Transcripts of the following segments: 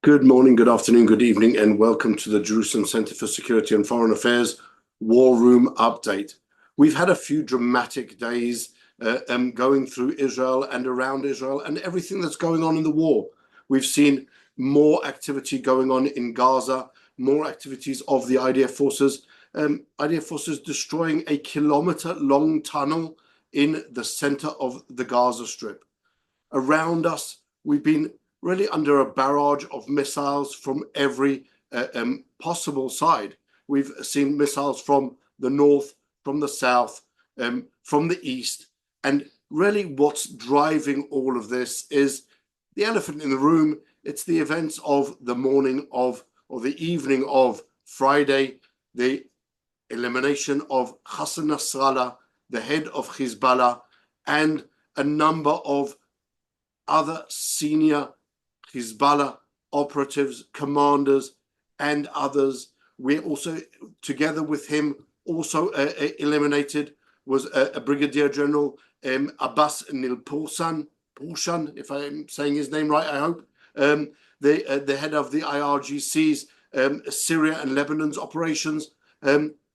Good morning, good afternoon, good evening, and welcome to the Jerusalem Center for Security and Foreign Affairs War Room Update. We've had a few dramatic days going through Israel and around Israel and everything that's going on in the war. We've seen more activity going on in Gaza, more activities of the IDF forces. IDF forces destroying a kilometer-long tunnel in the center of the Gaza Strip. Around us, we've been really under a barrage of missiles from every possible side. We've seen missiles from the north, from the south, from the east. And really what's driving all of this is the elephant in the room. It's the events of the morning of, or the evening of Friday, the elimination of Hassan Nasrallah, the head of Hezbollah, and a number of other senior Hezbollah operatives, commanders, and others. We're also, together with him, also eliminated was a Brigadier General Abbas Nilpulsan, if I'm saying his name right, I hope, the head of the IRGC's Syria and Lebanon's operations.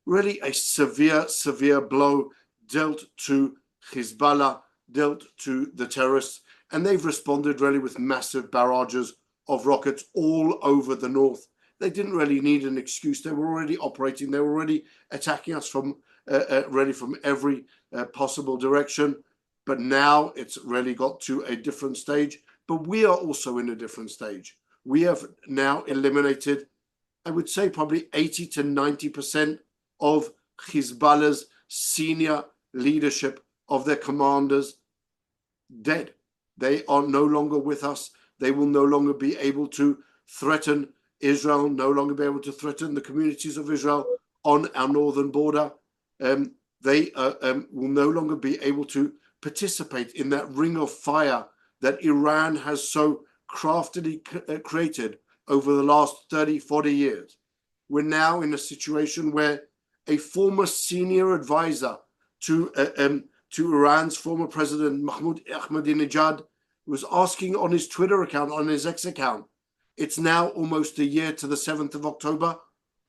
Really a severe blow dealt to Hezbollah, dealt to the terrorists, and they've responded really with massive barrages of rockets all over the north. They didn't really need an excuse. They were already operating. They were already attacking us from really from every possible direction. But now it's really got to a different stage. But we are also in a different stage. We have now eliminated, I would say, probably 80 to 90% of Hezbollah's senior leadership, of their commanders, dead. They are no longer with us. They will no longer be able to threaten Israel, no longer be able to threaten the communities of Israel on our northern border. They will no longer be able to participate in that ring of fire that Iran has so craftily created over the last 30, 40 years. We're now in a situation where a former senior advisor to Iran's former president, Mahmoud Ahmadinejad, was asking on his Twitter account, on his X account, it's now almost a year to the 7th of October.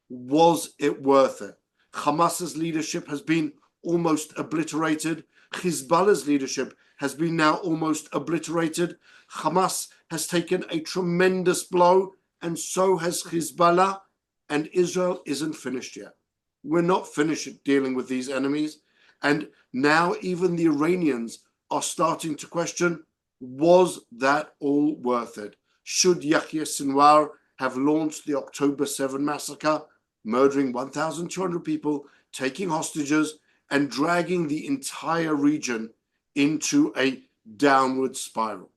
Was it worth it? Hamas's leadership has been almost obliterated. Hezbollah's leadership has been now almost obliterated. Hamas has taken a tremendous blow, and so has Hezbollah, and Israel isn't finished yet. We're not finished dealing with these enemies. And now even the Iranians are starting to question, was that all worth it? Should Yahya Sinwar have launched the October 7 massacre, murdering 1,200 people, taking hostages, and dragging the entire region into a downward spiral?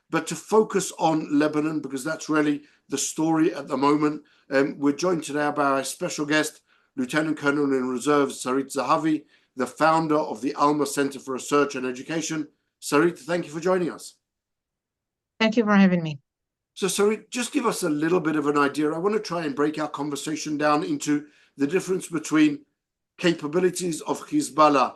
But to focus on Lebanon, because that's really the story at the moment, we're joined today by our special guest, Lieutenant Colonel in Reserve Sarit Zehavi, the founder of the Alma Center for Research and Education. Sarit, thank you for joining us. Thank you for having me. So Sarit, just give us a little bit of an idea. I want to try and break our conversation down into the difference between capabilities of Hezbollah,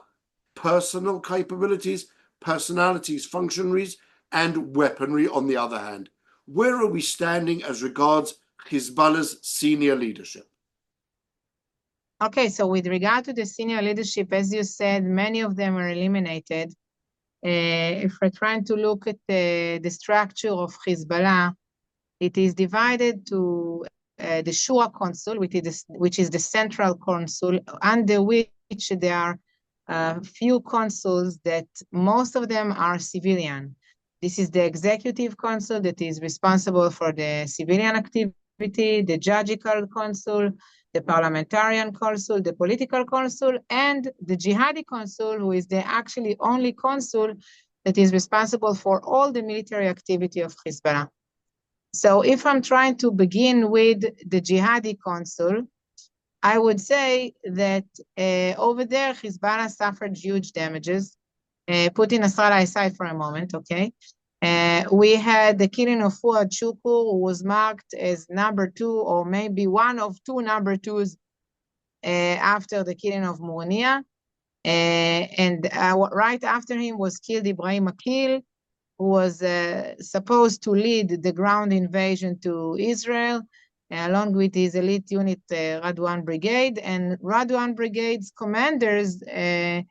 personal capabilities, personalities, functionaries, and weaponry on the other hand. Where are we standing as regards Hezbollah's senior leadership? Okay, so with regard to the senior leadership, as you said, many of them are eliminated. If we're trying to look at the structure of Hezbollah, it is divided to the Shura Council, which is the central council, under which there are few councils that most of them are civilian. This is the Executive Council that is responsible for the civilian activity, the Judicial Council, the Parliamentarian Council, the Political Council, and the Jihadi Council, who is the actually only council that is responsible for all the military activity of Hezbollah. So if I'm trying to begin with the Jihadi Council, I would say that over there, Hezbollah suffered huge damages. Putting Nasrallah aside for a moment, okay? We had the killing of Fuad Shukur, who was marked as number 2, or maybe one of 2 number 2s after the killing of Murnia. And right after him was killed Ibrahim Akil, who was supposed to lead the ground invasion to Israel, along with his elite unit, Radwan Brigade. And Radwan Brigade's commanders, I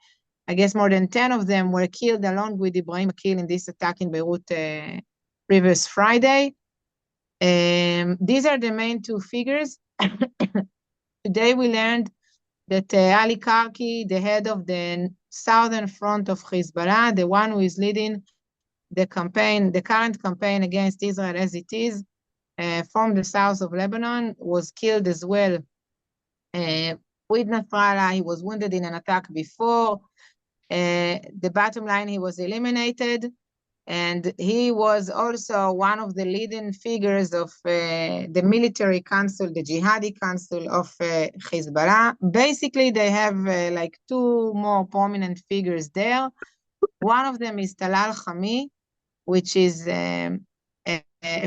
guess more than 10 of them, were killed along with Ibrahim Akil in this attack in Beirut previous Friday. These are the main two figures. Today we learned that Ali Karki, the head of the southern front of Hezbollah, the one who is leading the campaign, the current campaign against Israel as it is, from the south of Lebanon, was killed as well with Nasrallah. He was wounded in an attack before. The bottom line, he was eliminated. And he was also one of the leading figures of the military council, the Jihadi Council of Hezbollah. Basically, they have like two more prominent figures there. One of them is Talal Khami, which is a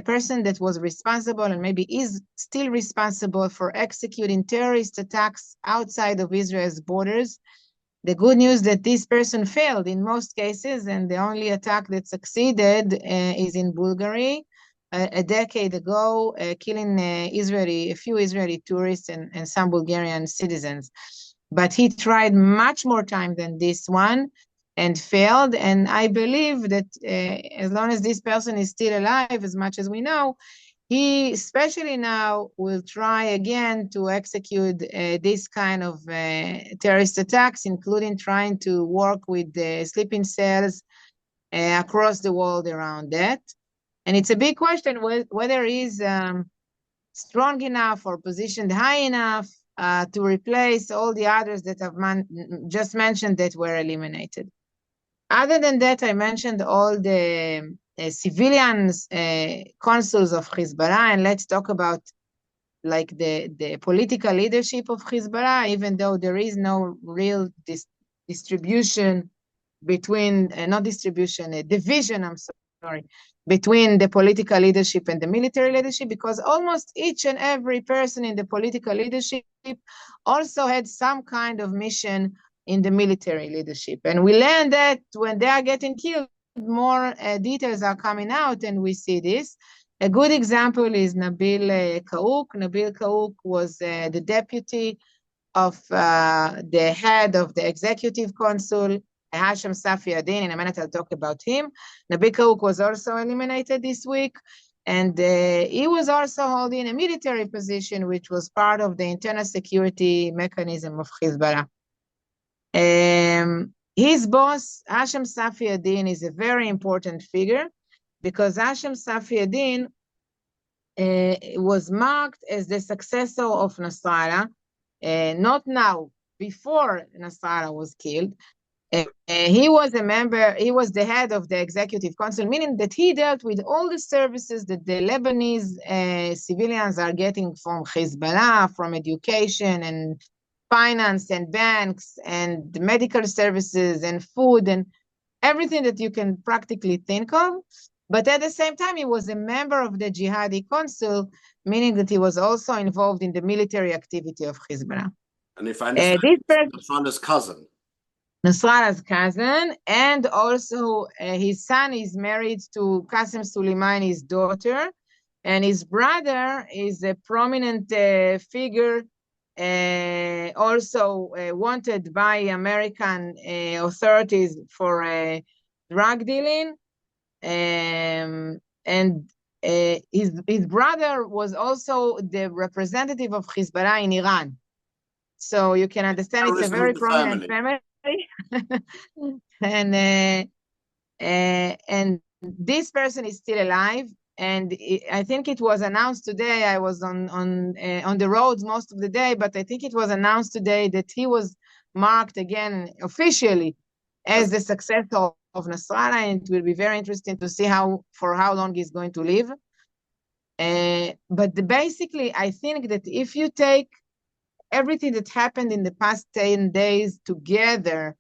person that was responsible and maybe is still responsible for executing terrorist attacks outside of Israel's borders. The good news that this person failed in most cases, and the only attack that succeeded is in Bulgaria a decade ago, killing a few Israeli tourists and some Bulgarian citizens. But he tried much more time than this one and failed. And I believe that as long as this person is still alive, as much as we know, he, especially now, will try again to execute this kind of terrorist attacks, including trying to work with the sleeping cells across the world around that. And it's a big question whether he's strong enough or positioned high enough to replace all the others that I've just mentioned that were eliminated. Other than that, I mentioned all the civilians, consuls of Hezbollah, and let's talk about like the political leadership of Hezbollah, even though there is no real distribution between, division, I'm sorry, between the political leadership and the military leadership, because almost each and every person in the political leadership also had some kind of mission in the military leadership. And we learned that when they are getting killed, more details are coming out, and we see this. A good example is Nabil Kaouk. Nabil Kaouk was the deputy of the head of the executive council, Hashem Safi Adin. In a minute, I'll talk about him. Nabil Kaouk was also eliminated this week, and he was also holding a military position, which was part of the internal security mechanism of Hezbollah. His boss, Hashem Safi Adin, is a very important figure because Hashem Safi Adin was marked as the successor of Nasrallah, not now, before Nasrallah was killed. He was a member, he was the head of the executive council, meaning that he dealt with all the services that the Lebanese civilians are getting from Hezbollah, from education and finance and banks and medical services and food and everything that you can practically think of. But at the same time, he was a member of the Jihadi Council, meaning that he was also involved in the military activity of Hezbollah. And if I understand, Nasrallah's cousin. Nasrallah's cousin, and also his son is married to Qasem Soleimani's daughter, and his brother is a prominent figure, also wanted by American authorities for drug dealing, and his brother was also the representative of Hezbollah in Iran. So you can understand it's a very prominent family. And this person is still alive. And I think it was announced today. I was on the roads most of the day, but I think it was announced today that he was marked again officially as the successor of Nasrallah, and it will be very interesting to see for how long he's going to live. But basically, I think that if you take everything that happened in the past 10 days together,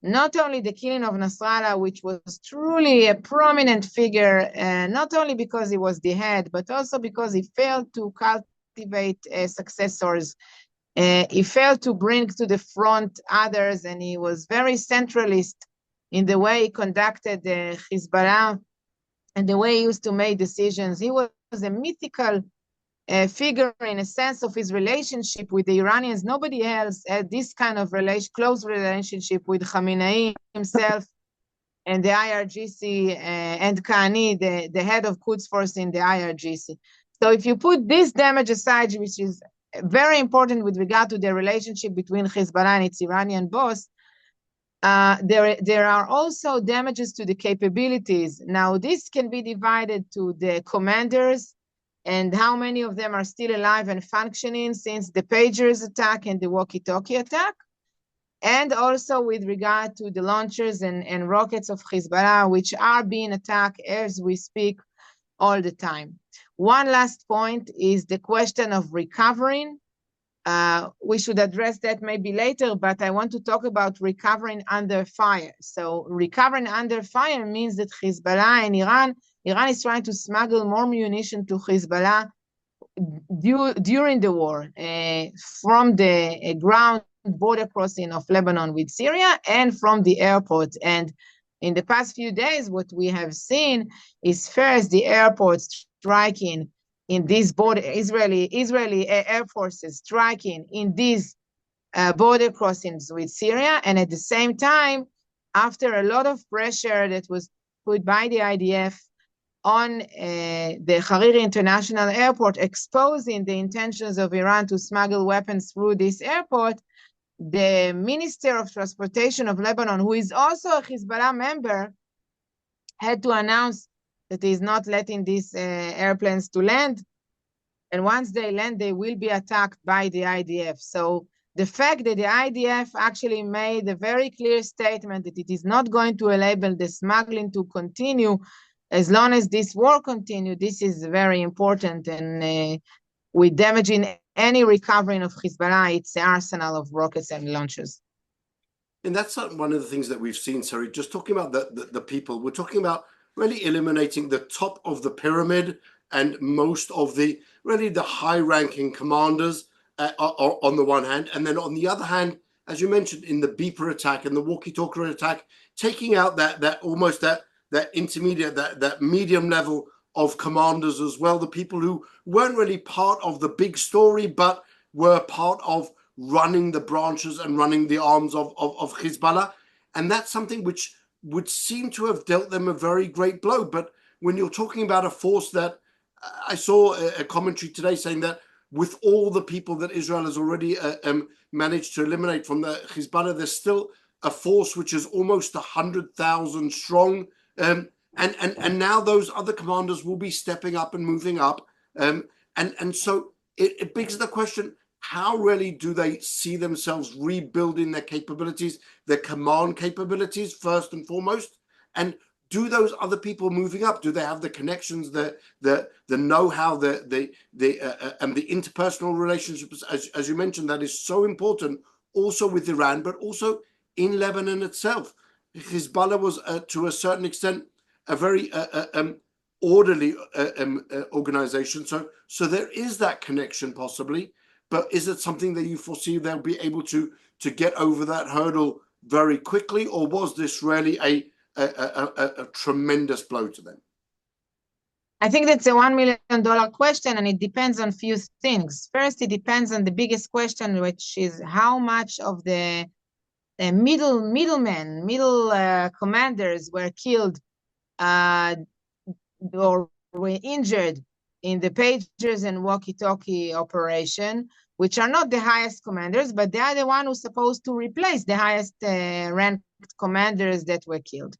not only the killing of Nasrallah, which was truly a prominent figure, not only because he was the head, but also because he failed to cultivate successors. He failed to bring to the front others, and he was very centralist in the way he conducted Hezbollah and the way he used to make decisions. He was a mythical figure in a sense of his relationship with the Iranians. Nobody else had this kind of close relationship with Khamenei himself and the IRGC and Khani, the head of Quds Force in the IRGC. So if you put this damage aside, which is very important with regard to the relationship between Hezbollah and its Iranian boss, there are also damages to the capabilities. Now, this can be divided to the commanders and how many of them are still alive and functioning since the pagers attack and the walkie-talkie attack, and also with regard to the launchers and rockets of Hezbollah, which are being attacked as we speak all the time. One last point is the question of recovering. We should address that maybe later, but I want to talk about recovering under fire. So recovering under fire means that Hezbollah and Iran is trying to smuggle more munition to Hezbollah during the war from the ground border crossing of Lebanon with Syria and from the airport. And in the past few days, what we have seen is first the airports striking in these border, Israeli air forces striking in these border crossings with Syria. And at the same time, after a lot of pressure that was put by the IDF on the Hariri International Airport, exposing the intentions of Iran to smuggle weapons through this airport, the Minister of Transportation of Lebanon, who is also a Hezbollah member, had to announce that he is not letting these airplanes to land. And once they land, they will be attacked by the IDF. So the fact that the IDF actually made a very clear statement that it is not going to enable the smuggling to continue as long as this war continues, this is very important. And with damaging any recovering of Hezbollah, it's the arsenal of rockets and launchers. And that's one of the things that we've seen, Sarit, just talking about the people. We're talking about really eliminating the top of the pyramid and most of the high-ranking commanders on the one hand. And then on the other hand, as you mentioned, in the beeper attack and the walkie-talkie attack, taking out that intermediate, that medium level of commanders as well, the people who weren't really part of the big story, but were part of running the branches and running the arms of Hezbollah. And that's something which would seem to have dealt them a very great blow. But when you're talking about a force that, I saw a commentary today saying that with all the people that Israel has already managed to eliminate from the Hezbollah, there's still a force which is almost 100,000 strong. And now those other commanders will be stepping up and moving up. And so it begs the question, how really do they see themselves rebuilding their capabilities, their command capabilities first and foremost? And do those other people moving up, do they have the connections, the know-how, and the interpersonal relationships, as you mentioned, that is so important also with Iran, but also in Lebanon itself? Hezbollah was, to a certain extent, a very orderly organization. So there is that connection possibly, but is it something that you foresee they'll be able to get over that hurdle very quickly, or was this really a tremendous blow to them? I think that's a $1 million question, and it depends on few things. First, it depends on the biggest question, which is how much of the middle commanders were killed or were injured in the pagers and walkie-talkie operation, which are not the highest commanders, but they are the one who's supposed to replace the highest ranked commanders that were killed.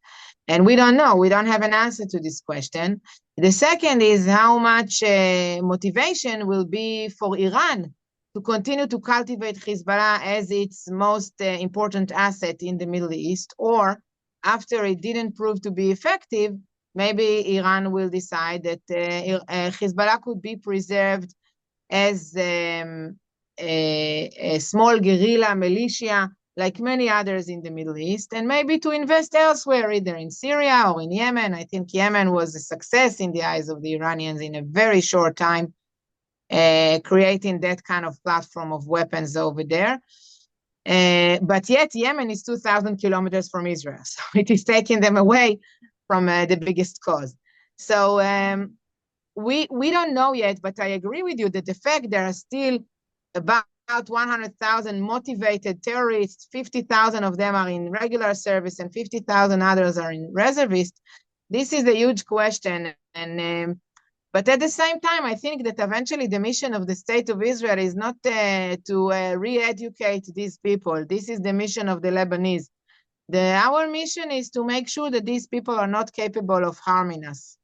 And we don't know. We don't have an answer to this question. The second is how much motivation will be for Iran to continue to cultivate Hezbollah as its most important asset in the Middle East, or after it didn't prove to be effective, maybe Iran will decide that Hezbollah could be preserved as a small guerrilla militia like many others in the Middle East, and maybe to invest elsewhere, either in Syria or in Yemen. I think Yemen was a success in the eyes of the Iranians in a very short time, creating that kind of platform of weapons over there. But yet Yemen is 2,000 kilometers from Israel. So it is taking them away from the biggest cause. So we don't know yet, but I agree with you that the fact there are still about 100,000 motivated terrorists, 50,000 of them are in regular service and 50,000 others are in reservist. This is a huge question. But at the same time, I think that eventually the mission of the State of Israel is not to re-educate these people. This is the mission of the Lebanese. Our mission is to make sure that these people are not capable of harming us.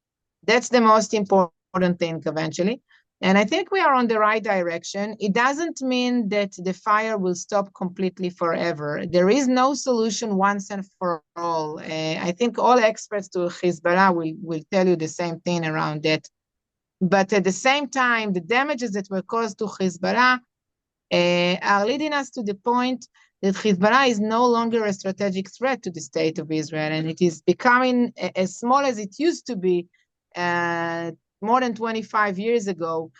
That's the most important thing eventually. And I think we are on the right direction. It doesn't mean that the fire will stop completely forever. There is no solution once and for all. I think all experts to Hezbollah will tell you the same thing around that. But at the same time, the damages that were caused to Hezbollah are leading us to the point that Hezbollah is no longer a strategic threat to the State of Israel, and it is becoming as small as it used to be more than 25 years ago,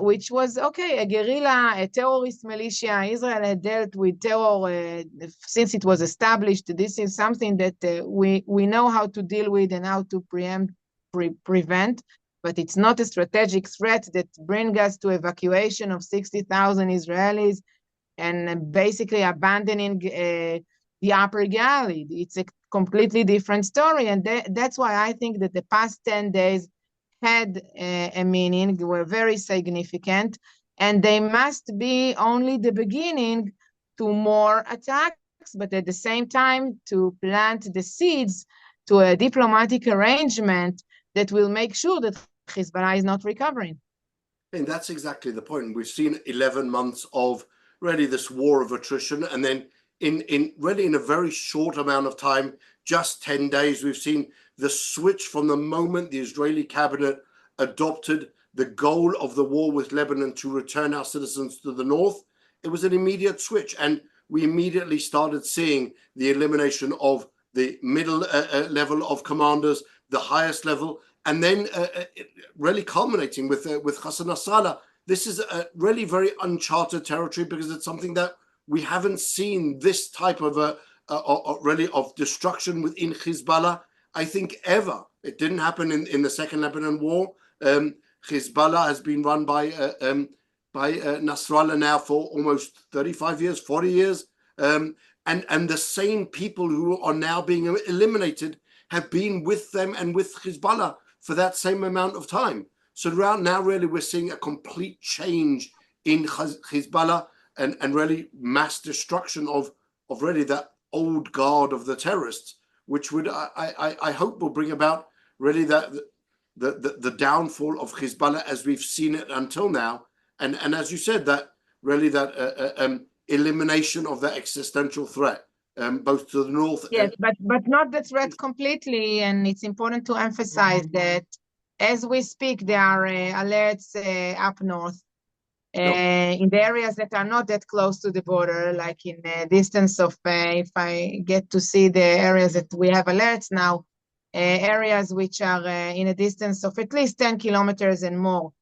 which was, okay, a guerrilla, a terrorist militia. Israel had dealt with terror since it was established. This is something that we know how to deal with and how to prevent, but it's not a strategic threat that brings us to evacuation of 60,000 Israelis and basically abandoning the Upper Galilee. It's a completely different story, and that's why I think that the past 10 days had a meaning, were very significant, and they must be only the beginning to more attacks, but at the same time to plant the seeds to a diplomatic arrangement that will make sure that Hezbollah is not recovering. And that's exactly the point. We've seen 11 months of really this war of attrition, and then in a very short amount of time, just 10 days, we've seen the switch from the moment the Israeli cabinet adopted the goal of the war with Lebanon to return our citizens to the north. It was an immediate switch, and we immediately started seeing the elimination of the middle level of commanders, the highest level, and then really culminating with Hassan Nasrallah. This is really very uncharted territory, because it's something that we haven't seen this type of really of destruction within Hezbollah, I think, ever. It didn't happen in the Second Lebanon War. Hezbollah has been run by Nasrallah now for almost 35 years, 40 years. And the same people who are now being eliminated have been with them and with Hezbollah for that same amount of time. So right now, really, we're seeing a complete change in Hezbollah and really mass destruction of really that old guard of the terrorists, which would, I hope, will bring about really that the downfall of Hezbollah as we've seen it until now. And as you said, that really that elimination of that existential threat, both to the north. Yes, but not the threat completely. And it's important to emphasize that as we speak, there are alerts up north in the areas that are not that close to the border, like in a distance of, if I get to see the areas that we have alerts now, areas which are in a distance of at least 10 kilometers and more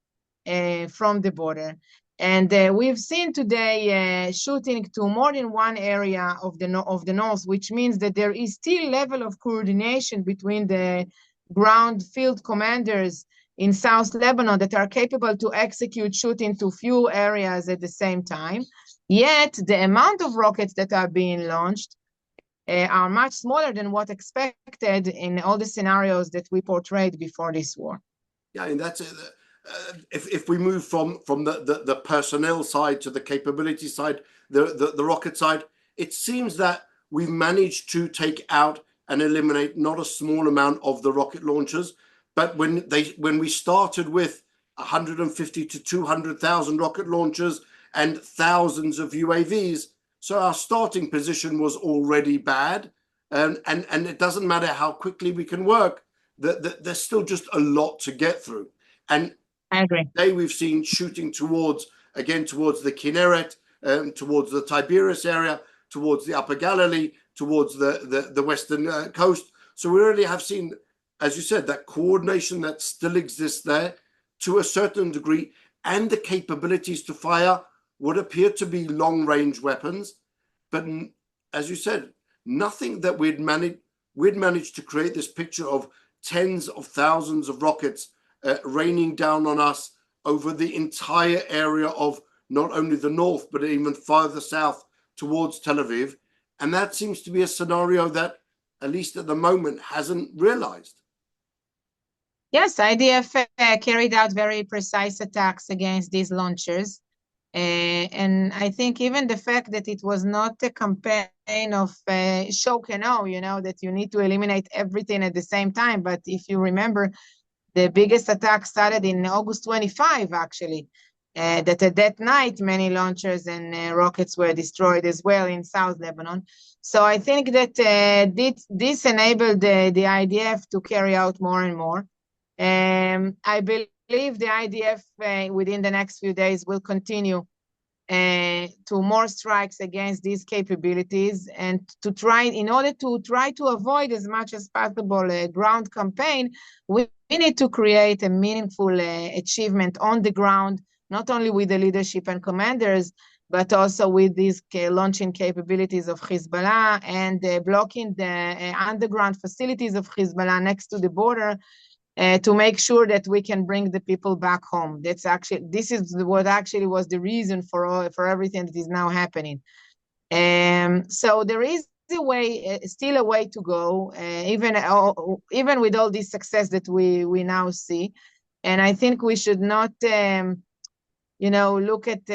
from the border. And we've seen today shooting to more than one area of the north, which means that there is still level of coordination between the ground field commanders in South Lebanon that are capable to execute shooting to few areas at the same time. Yet the amount of rockets that are being launched are much smaller than what expected in all the scenarios that we portrayed before this war. Yeah, and that's if we move from the personnel side to the capability side, the rocket side, it seems that we've managed to take out and eliminate not a small amount of the rocket launchers. But when we started with 150 to 200,000 rocket launchers and thousands of UAVs, so our starting position was already bad, and it doesn't matter how quickly we can work. There's still just a lot to get through. And I agree. Today we've seen shooting towards the Kinneret, towards the Tiberias area, towards the Upper Galilee, towards the western coast. So we really have seen, as you said, that coordination that still exists there to a certain degree, and the capabilities to fire what appear to be long-range weapons. but as you said, nothing that we'd managed to create this picture of tens of thousands of rockets raining down on us over the entire area of not only the north, but even farther south towards Tel Aviv. And that seems to be a scenario that, at least at the moment, hasn't realized. Yes, IDF carried out very precise attacks against these launchers. And I think even the fact that it was not a campaign of shock and awe, that you need to eliminate everything at the same time. But if you remember, the biggest attack started in August 25, actually, that at that night, many launchers and rockets were destroyed as well in South Lebanon. So I think that this enabled the IDF to carry out more and more. I believe the IDF within the next few days will continue to more strikes against these capabilities, and in order to try to avoid as much as possible a ground campaign, we need to create a meaningful achievement on the ground, not only with the leadership and commanders, but also with these launching capabilities of Hezbollah and blocking the underground facilities of Hezbollah next to the border, to make sure that we can bring the people back home. This is what actually was the reason for everything that is now happening. So there is still a way to go, even with all this success that we now see. And I think we should not, look at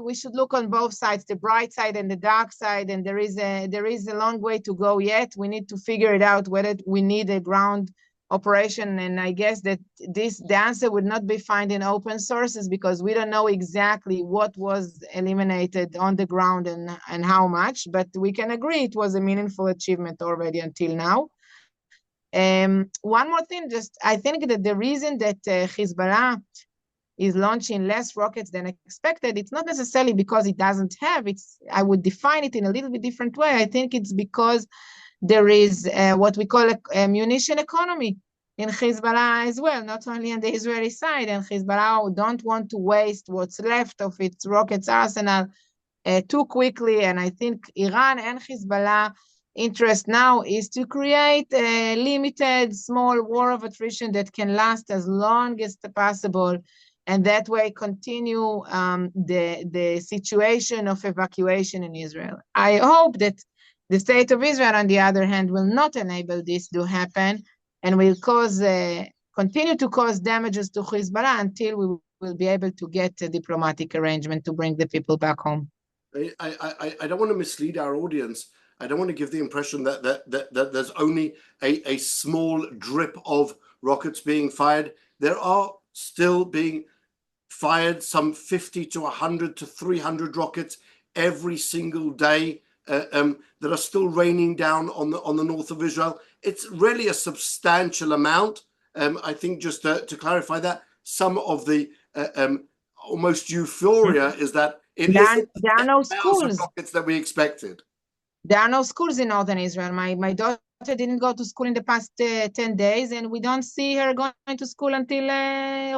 we should look on both sides, the bright side and the dark side. And there is a long way to go yet. We need to figure it out whether we need a ground operation, and I guess that the answer would not be found in open sources, because we don't know exactly what was eliminated on the ground and how much, but we can agree it was a meaningful achievement already until now. One more thing, I think that the reason that Hezbollah is launching less rockets than expected, it's not necessarily because it doesn't have, I would define it in a little bit different way. I think it's because there is what we call a munition economy in Hezbollah as well, not only on the Israeli side. And Hezbollah don't want to waste what's left of its rockets arsenal too quickly. And I think Iran and Hezbollah interest now is to create a limited, small war of attrition that can last as long as possible, and that way continue the situation of evacuation in Israel. I hope that the state of Israel, on the other hand, will not enable this to happen, and will continue to cause damages to Hezbollah until we will be able to get a diplomatic arrangement to bring the people back home. I don't want to mislead our audience. I don't want to give the impression that there's only a small drip of rockets being fired. There are still being fired some 50 to 100 to 300 rockets every single day that are still raining down on the north of Israel. It's really a substantial amount. I think just to clarify that, some of the almost euphoria is that it isn't there are no schools. Rockets that we expected. There are no schools in northern Israel. My daughter didn't go to school in the past 10 days, and we don't see her going to school until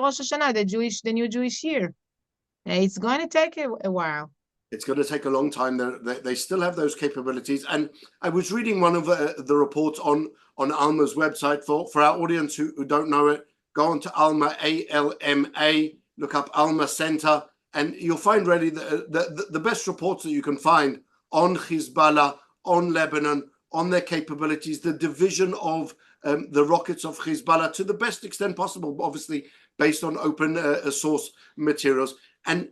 Rosh Hashanah, the new Jewish year. It's going to take a while. It's going to take a long time. They still have those capabilities. And I was reading one of the reports on Alma's website. For our audience who don't know it, go on to Alma, ALMA, look up Alma Center, and you'll find really the best reports that you can find on Hezbollah, on Lebanon, on their capabilities, the division of the rockets of Hezbollah to the best extent possible, obviously based on open source materials. And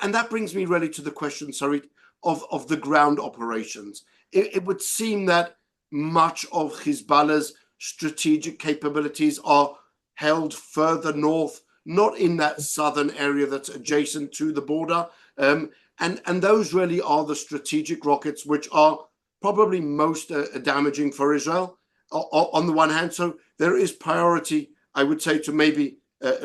that brings me really to the question, Sarit, of the ground operations. It would seem that much of Hezbollah's strategic capabilities are held further north, not in that southern area that's adjacent to the border. And those really are the strategic rockets which are probably most damaging for Israel on the one hand. So there is priority, I would say, to maybe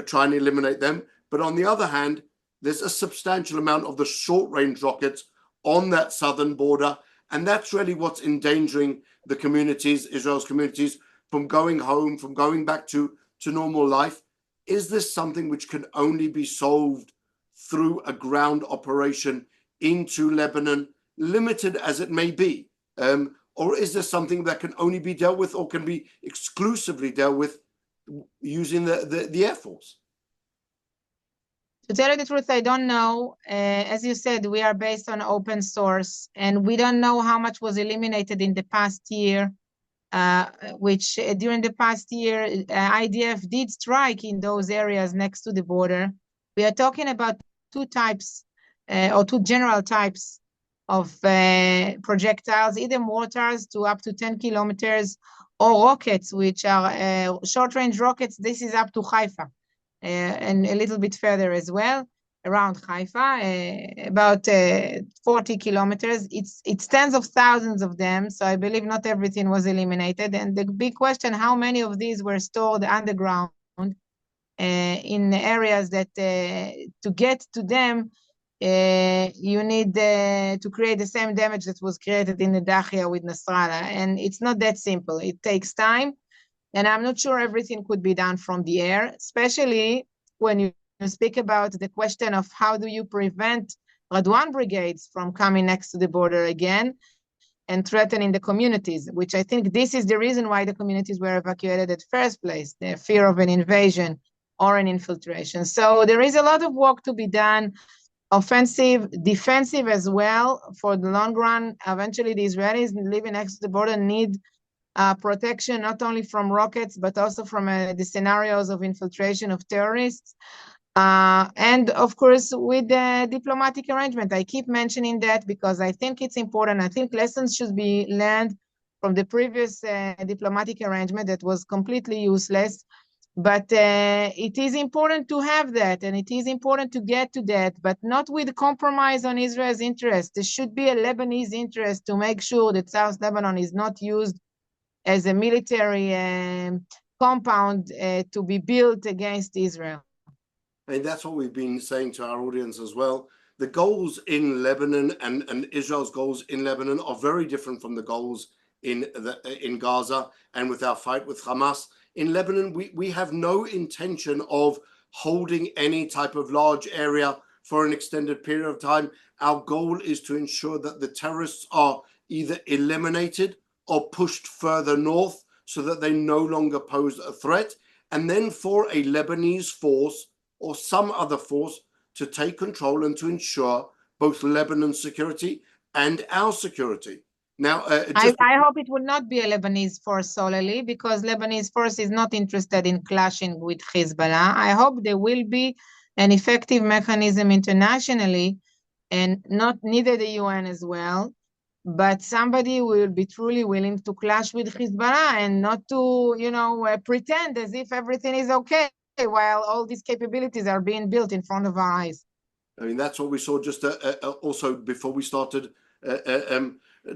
try and eliminate them. But on the other hand, there's a substantial amount of the short-range rockets on that southern border. And that's really what's endangering the communities, Israel's communities, from going home, from going back to normal life. Is this something which can only be solved through a ground operation into Lebanon, limited as it may be? Or is there something that can only be dealt with or can be exclusively dealt with using the Air Force? To tell you the truth, I don't know. As you said, we are based on open source, and we don't know how much was eliminated in the past year, which during the past year, IDF did strike in those areas next to the border. We are talking about two types, or two general types of projectiles, either mortars to up to 10 kilometers or rockets, which are short-range rockets. This is up to Haifa. And a little bit further as well, around Haifa, about 40 kilometers. It's tens of thousands of them, so I believe not everything was eliminated. And the big question, how many of these were stored underground in areas that to get to them, you need to create the same damage that was created in the Dahia with Nasrallah. And it's not that simple. It takes time. And I'm not sure everything could be done from the air, especially when you speak about the question of how do you prevent Radwan brigades from coming next to the border again and threatening the communities, which I think this is the reason why the communities were evacuated at first place, the fear of an invasion or an infiltration. So there is a lot of work to be done, offensive, defensive as well for the long run. Eventually, the Israelis living next to the border need protection not only from rockets, but also from the scenarios of infiltration of terrorists. And of course, with the diplomatic arrangement, I keep mentioning that because I think it's important. I think lessons should be learned from the previous diplomatic arrangement that was completely useless. But it is important to have that, and it is important to get to that, but not with compromise on Israel's interest. There should be a Lebanese interest to make sure that South Lebanon is not used as a military compound to be built against Israel. And that's what we've been saying to our audience as well. The goals in Lebanon and Israel's goals in Lebanon are very different from the goals in Gaza and with our fight with Hamas. In Lebanon, we have no intention of holding any type of large area for an extended period of time. Our goal is to ensure that the terrorists are either eliminated or pushed further north so that they no longer pose a threat, and then for a Lebanese force or some other force to take control and to ensure both Lebanon's security and our security. Now, I hope it will not be a Lebanese force solely, because Lebanese force is not interested in clashing with Hezbollah. I hope there will be an effective mechanism internationally, and neither the UN as well, but somebody will be truly willing to clash with Hezbollah and not to, pretend as if everything is okay while all these capabilities are being built in front of our eyes. I mean, that's what we saw just also before we started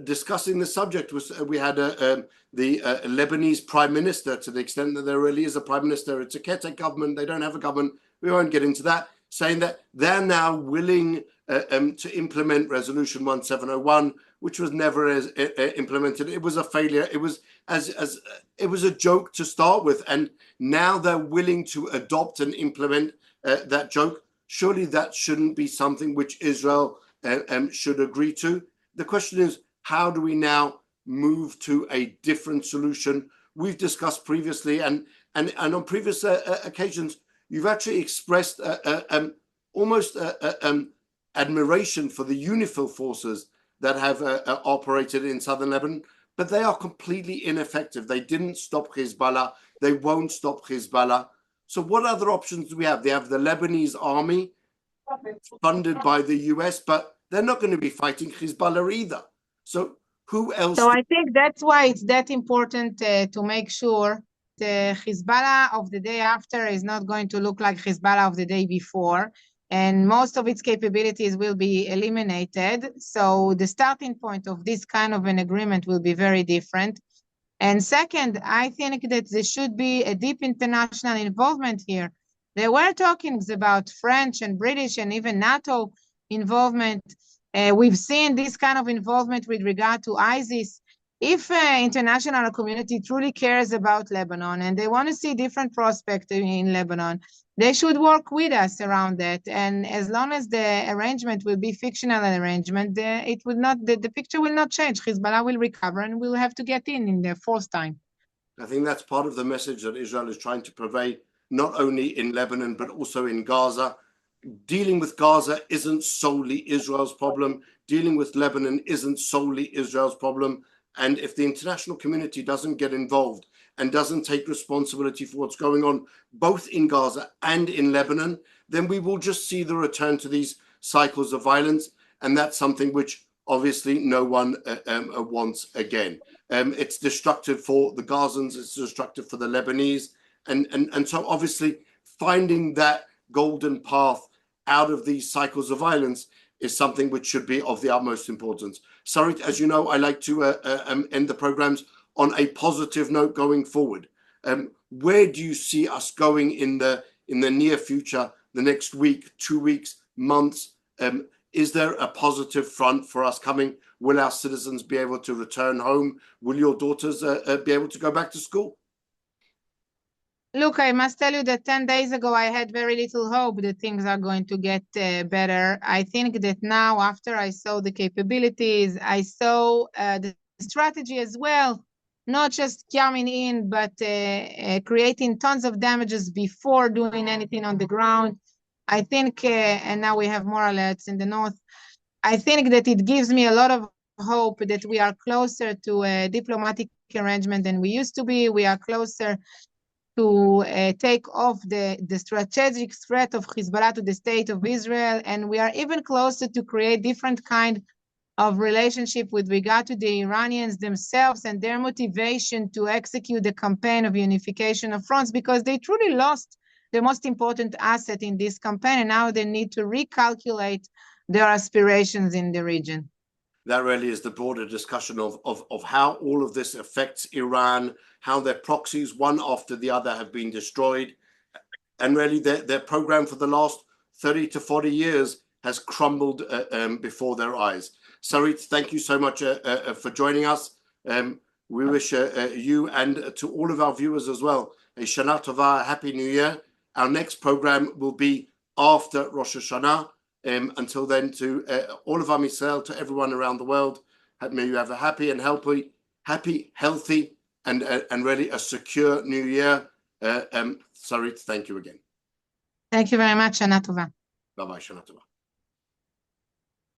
discussing the subject. We had the Lebanese prime minister, to the extent that there really is a prime minister. It's a caretaker government. They don't have a government. We won't get into that, saying that they're now willing to implement Resolution 1701, which was never implemented. It was a failure. It was it was a joke to start with, and now they're willing to adopt and implement that joke. Surely that shouldn't be something which Israel should agree to. The question is, how do we now move to a different solution? We've discussed previously, and on previous occasions, you've actually expressed almost admiration for the UNIFIL forces that have operated in southern Lebanon, but they are completely ineffective. They didn't stop Hezbollah. They won't stop Hezbollah. So what other options do we have? They have the Lebanese army funded by the US, but they're not going to be fighting Hezbollah either. So who else? So I think that's why it's that important to make sure the Hezbollah of the day after is not going to look like Hezbollah of the day before, and most of its capabilities will be eliminated. So the starting point of this kind of an agreement will be very different. And second, I think that there should be a deep international involvement here. There were talkings about French and British and even NATO involvement. We've seen this kind of involvement with regard to ISIS if international community truly cares about Lebanon and they want to see different prospects in Lebanon, they should work with us around that. And as long as the arrangement will be fictional arrangement, it will not, the picture will not change. Hezbollah will recover and we'll have to get in the fourth time. I think that's part of the message that Israel is trying to convey, not only in Lebanon, but also in Gaza. Dealing with Gaza isn't solely Israel's problem. Dealing with Lebanon isn't solely Israel's problem. And if the international community doesn't get involved and doesn't take responsibility for what's going on, both in Gaza and in Lebanon, then we will just see the return to these cycles of violence. And that's something which obviously no one wants again. It's destructive for the Gazans, it's destructive for the Lebanese. And so obviously finding that golden path out of these cycles of violence is something which should be of the utmost importance. Sarit, as you know, I like to end the programs on a positive note going forward. Where do you see us going in the near future, the next week, 2 weeks, months? Is there a positive front for us coming? Will our citizens be able to return home? Will your daughters be able to go back to school? Look, I must tell you that 10 days ago, I had very little hope that things are going to get better. I think that now, after I saw the capabilities, I saw the strategy as well, not just coming in, but creating tons of damages before doing anything on the ground. I think, and now we have more alerts in the north, I think that it gives me a lot of hope that we are closer to a diplomatic arrangement than we used to be. We are closer to take off the strategic threat of Hezbollah to the state of Israel. And we are even closer to create different kind of relationship with regard to the Iranians themselves and their motivation to execute the campaign of unification of fronts, because they truly lost the most important asset in this campaign, and now they need to recalculate their aspirations in the region. That really is the broader discussion of how all of this affects Iran, how their proxies, one after the other, have been destroyed. And really their program for the last 30 to 40 years has crumbled before their eyes. Sarit, thank you so much for joining us. We wish you and to all of our viewers as well a Shana Tova, Happy New Year. Our next program will be after Rosh Hashanah. Until then, to all of Am Yisrael, to everyone around the world, may you have a happy and healthy, and really a secure New Year. Sarit, thank you again. Thank you very much. Shana Tova. Bye-bye, Shana Tova.